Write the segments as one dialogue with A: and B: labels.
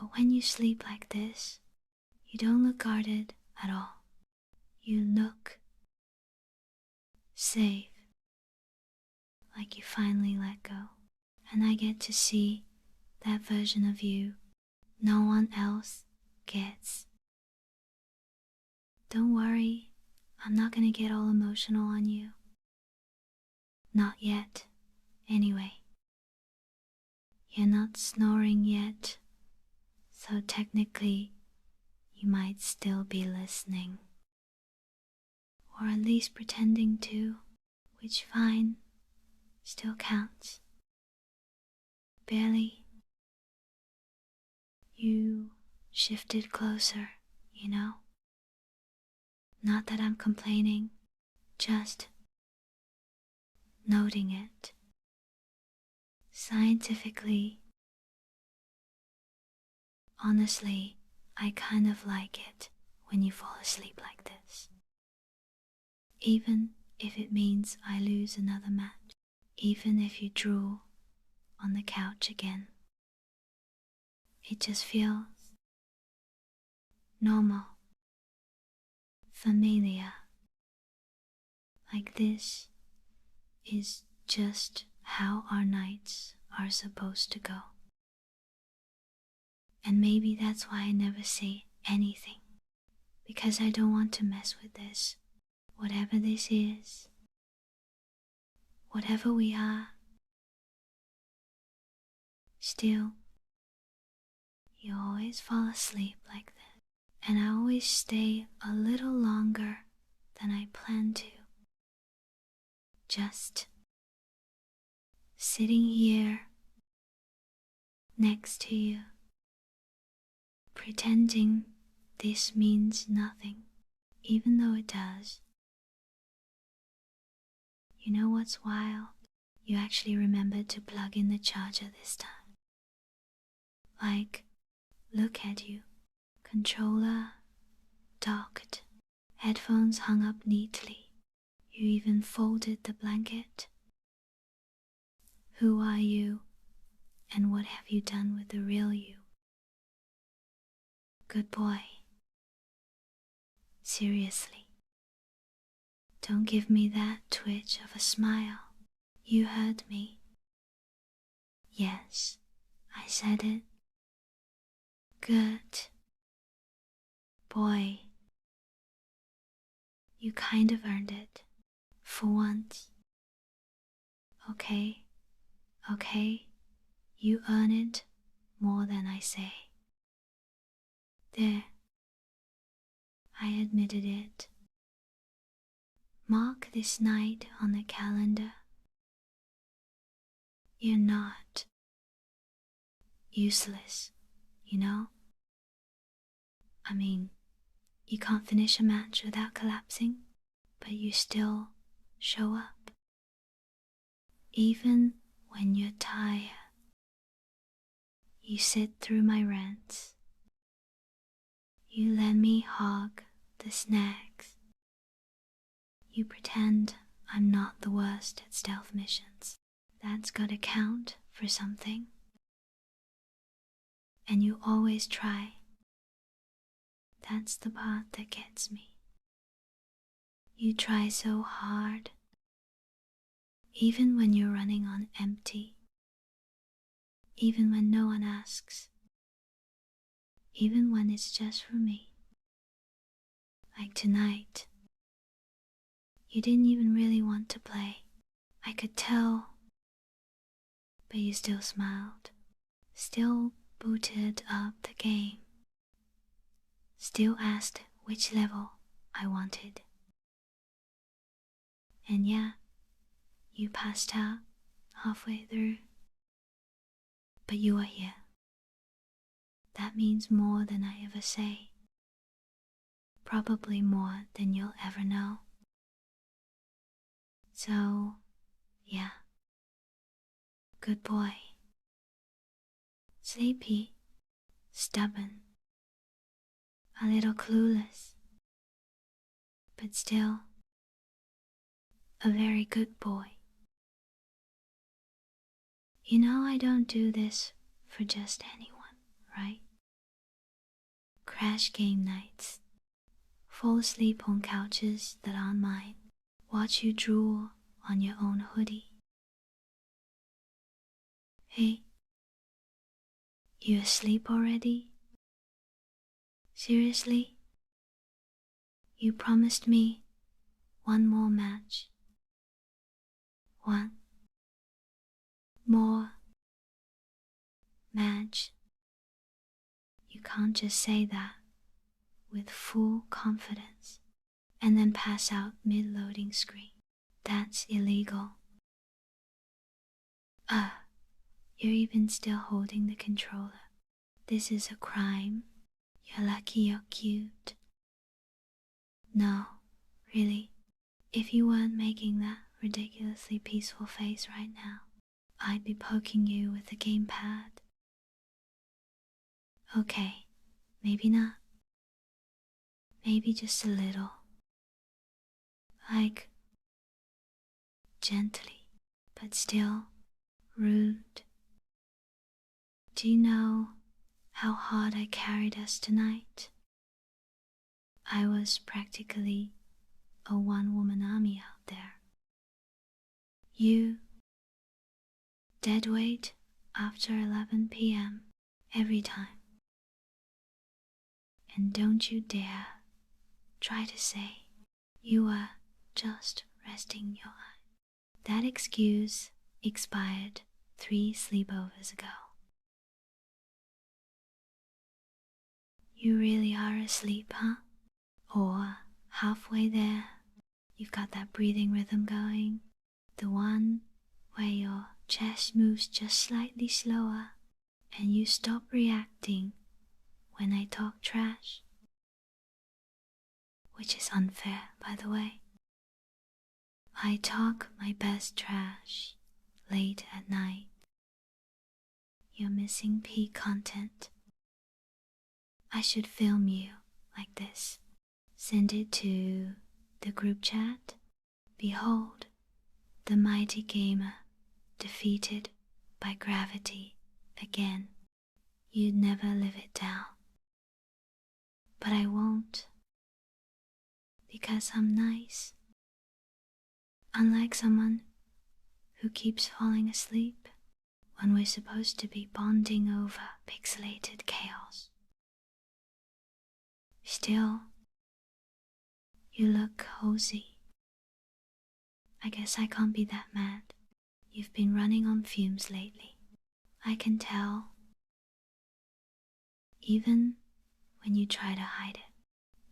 A: But when you sleep like this, you don't look guarded at all. You look safe, like you finally let go. And I get to see that version of you no one else gets. Don't worry, I'm not gonna get all emotional on you. Not yet, anyway. You're not snoring yet, so technically you might still be listening. Or at least pretending to, which fine, still counts. Barely. You shifted closer, you know? Not that I'm complaining, just noting it. Scientifically, honestly, I kind of like it when you fall asleep like this. Even if it means I lose another match, even if you drool on the couch again. It just feels normal, familiar. Like this is just how our nights are supposed to go. And maybe that's why I never say anything, because I don't want to mess with this. Whatever this is, whatever we are, still, you always fall asleep like this, and I always stay a little longer than I plan to. Just sitting here next to you, pretending this means nothing, even though it does. You know what's wild? You actually remembered to plug in the charger this time. Like, look at you. Controller docked, headphones hung up neatly. You even folded the blanket. Who are you, and what have you done with the real you? Good boy. Seriously. Don't give me that twitch of a smile. You heard me. Yes, I said it. Good boy. You kind of earned it. For once. Okay, you earn it more than I say. There, I admitted it. Mark this night on the calendar. You're not useless, you know? I mean, you can't finish a match without collapsing, but you still show up. Even when you're tired, you sit through my rants. You let me hog the snacks. You pretend I'm not the worst at stealth missions. That's gotta count for something. And you always try. That's the part that gets me. You try so hard, even when you're running on empty, even when no one asks, even when it's just for me. Like tonight, you didn't even really want to play. I could tell, but you still smiled, still booted up the game, still asked which level I wanted. And yeah, you passed out halfway through, but you are here. That means more than I ever say. Probably more than you'll ever know. So, yeah. Good boy. Sleepy, stubborn, a little clueless, but still a very good boy. You know I don't do this for just anyone, right? crash game nights, fall asleep on couches that aren't mine, watch you drool on your own hoodie. Hey, you asleep already? Seriously? You promised me one more match. One more match. You can't just say that with full confidence and then pass out mid-loading screen. That's illegal. You're even still holding the controller. This is a crime. You're lucky you're cute. No, really. If you weren't making that ridiculously peaceful face right now, I'd be poking you with the gamepad. Okay, maybe not. Maybe just a little. Like, gently, but still rude. Do you know how hard I carried us tonight? I was practically a one-woman army out there. You, dead weight after 11 p.m. every time. And don't you dare try to say you were just resting your eye. That excuse expired 3 sleepovers ago. You really are asleep, huh? Or halfway there, you've got that breathing rhythm going, the one where your chest moves just slightly slower and you stop reacting when I talk trash. Which is unfair, by the way. I talk my best trash late at night. You're missing peak content. I should film you like this. Send it to the group chat. Behold, the mighty gamer defeated by gravity again. You'd never live it down. But I won't. Because I'm nice. Unlike someone who keeps falling asleep when we're supposed to be bonding over pixelated chaos. Still, you look cozy. I guess I can't be that mad. You've been running on fumes lately. I can tell. Even when you try to hide it.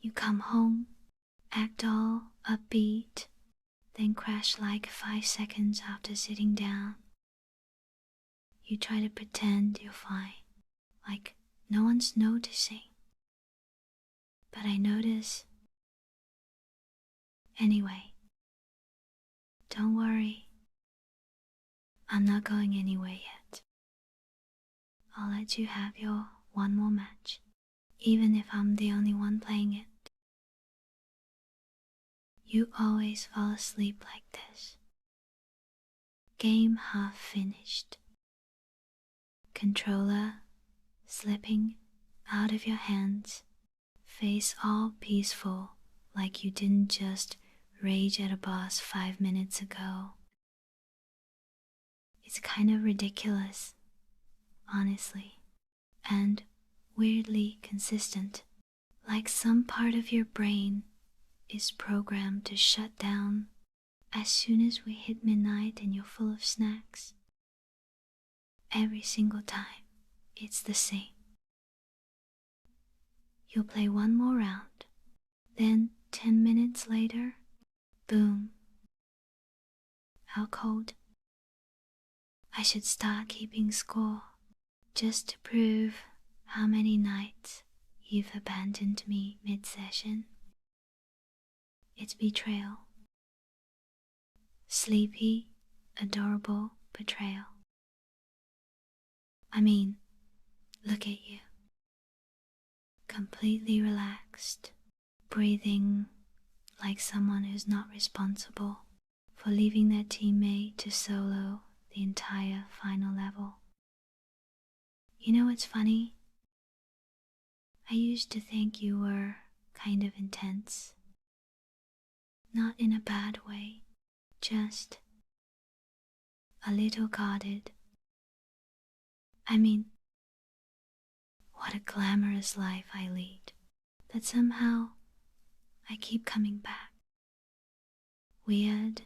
A: You come home, act all upbeat, then crash like 5 seconds after sitting down. You try to pretend you're fine, like no one's noticing. But I notice. Anyway, don't worry. I'm not going anywhere yet. I'll let you have your one more match, even if I'm the only one playing it. You always fall asleep like this. Game half finished. Controller slipping out of your hands. Face all peaceful like you didn't just rage at a boss 5 minutes ago. It's kind of ridiculous, honestly, and weirdly consistent, like some part of your brain is programmed to shut down as soon as we hit midnight and you're full of snacks. Every single time, it's the same. You'll play one more round, then 10 minutes later, boom. Out cold. I should start keeping score, just to prove how many nights you've abandoned me mid-session. It's betrayal. Sleepy, adorable betrayal. I mean, look at you. Completely relaxed, breathing like someone who's not responsible for leaving their teammate to solo the entire final level. You know what's funny? I used to think you were kind of intense. Not in a bad way, just a little guarded. I mean, what a glamorous life I lead, but somehow I keep coming back. Weird.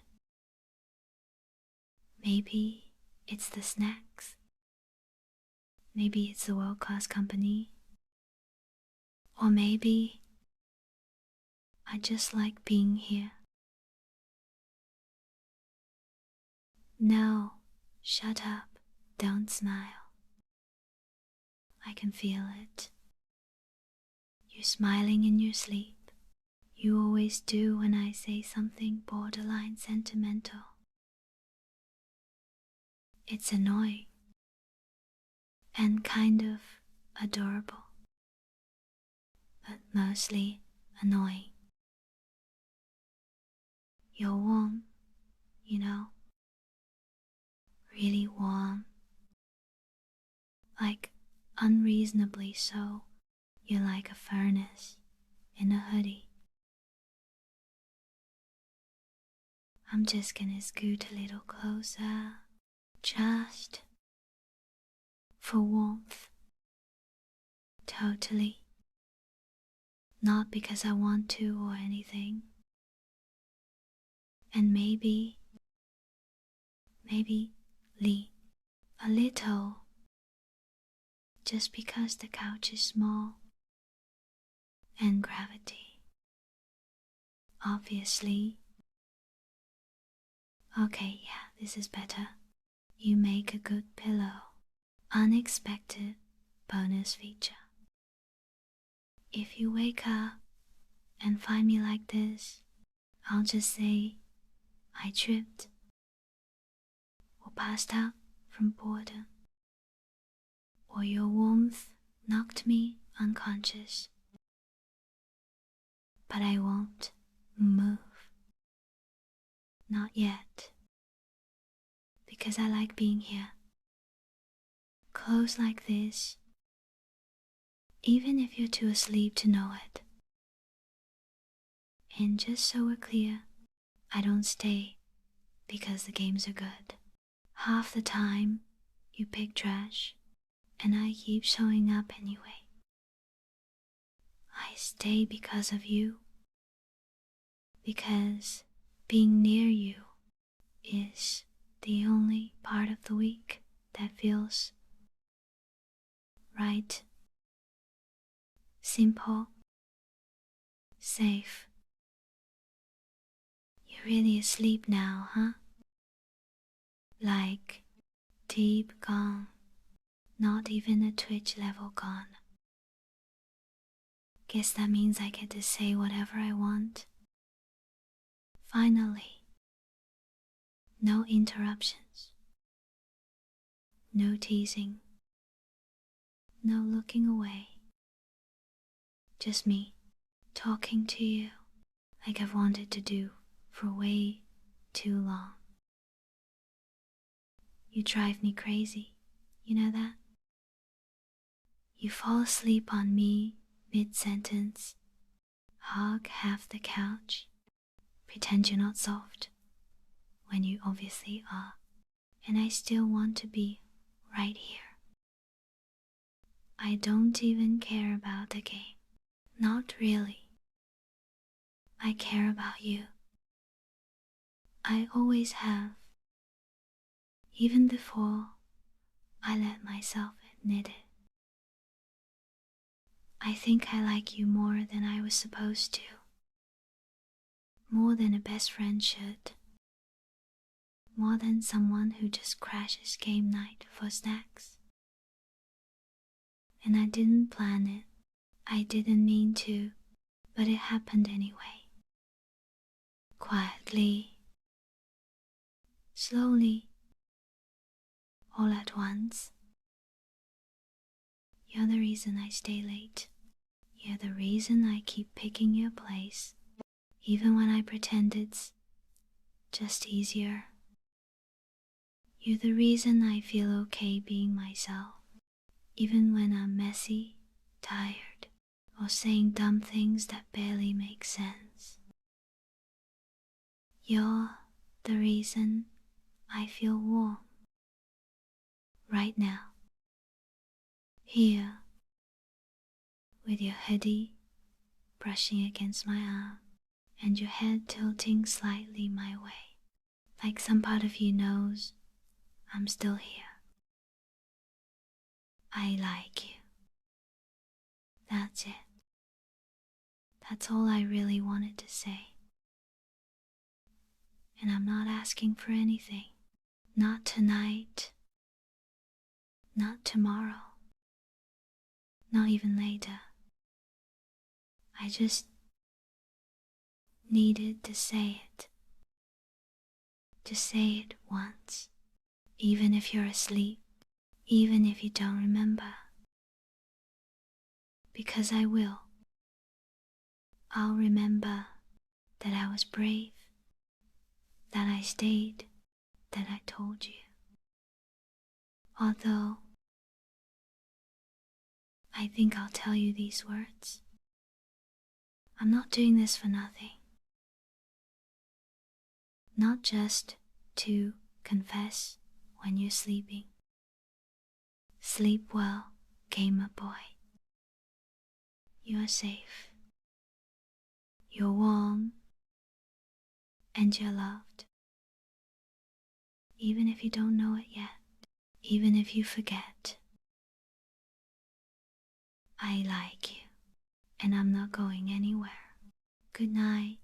A: Maybe it's the snacks. Maybe it's the world-class company. Or maybe I just like being here. No, shut up. Don't smile. I can feel it. You're smiling in your sleep. You always do when I say something borderline sentimental. It's annoying and kind of adorable, but mostly annoying. You're warm, you know, really warm, like unreasonably so. You're like a furnace in a hoodie. I'm just gonna scoot a little closer, just for warmth. Totally. Not because I want to or anything. And maybe lean a little, just because the couch is small and gravity. Obviously. Okay, yeah, this is better. You make a good pillow. Unexpected bonus feature. If you wake up and find me like this, I'll just say I tripped or passed out from boredom, or your warmth knocked me unconscious. But I won't move. Not yet. Because I like being here. Close like this, even if you're too asleep to know it. And just so we're clear, I don't stay because the games are good. Half the time, you pick trash, and I keep showing up anyway. I stay because of you. Because being near you is the only part of the week that feels right, simple, safe. You're really asleep now, huh? Like deep gone, not even a twitch level gone. Guess that means I get to say whatever I want. Finally. No interruptions. No teasing. No looking away. Just me talking to you like I've wanted to do for way too long. You drive me crazy, you know that? You fall asleep on me mid-sentence, hug half the couch, pretend you're not soft, when you obviously are, and I still want to be right here. I don't even care about the game. Not really. I care about you. I always have, even before I let myself admit it. I think I like you more than I was supposed to. More than a best friend should. More than someone who just crashes game night for snacks. And I didn't plan it. I didn't mean to, but it happened anyway. Quietly. Slowly. All at once. You're the reason I stay late. You're the reason I keep picking your place, even when I pretend it's just easier. You're the reason I feel okay being myself, even when I'm messy, tired, or saying dumb things that barely make sense. You're the reason I feel warm right now, here, with your hoodie brushing against my arm and your head tilting slightly my way, like some part of you knows I'm still here. I like you. That's it. That's all I really wanted to say. And I'm not asking for anything. Not tonight. Not tomorrow. Not even later. I just needed to say it. Just say it once. Even if you're asleep. Even if you don't remember. Because I will. I'll remember that I was brave. That I stayed. That I told you. Although I think I'll tell you these words. I'm not doing this for nothing. Not just to confess when you're sleeping. Sleep well, gamer boy. You're safe. You're warm. And you're loved. Even if you don't know it yet. Even if you forget. I like you. And I'm not going anywhere. Good night.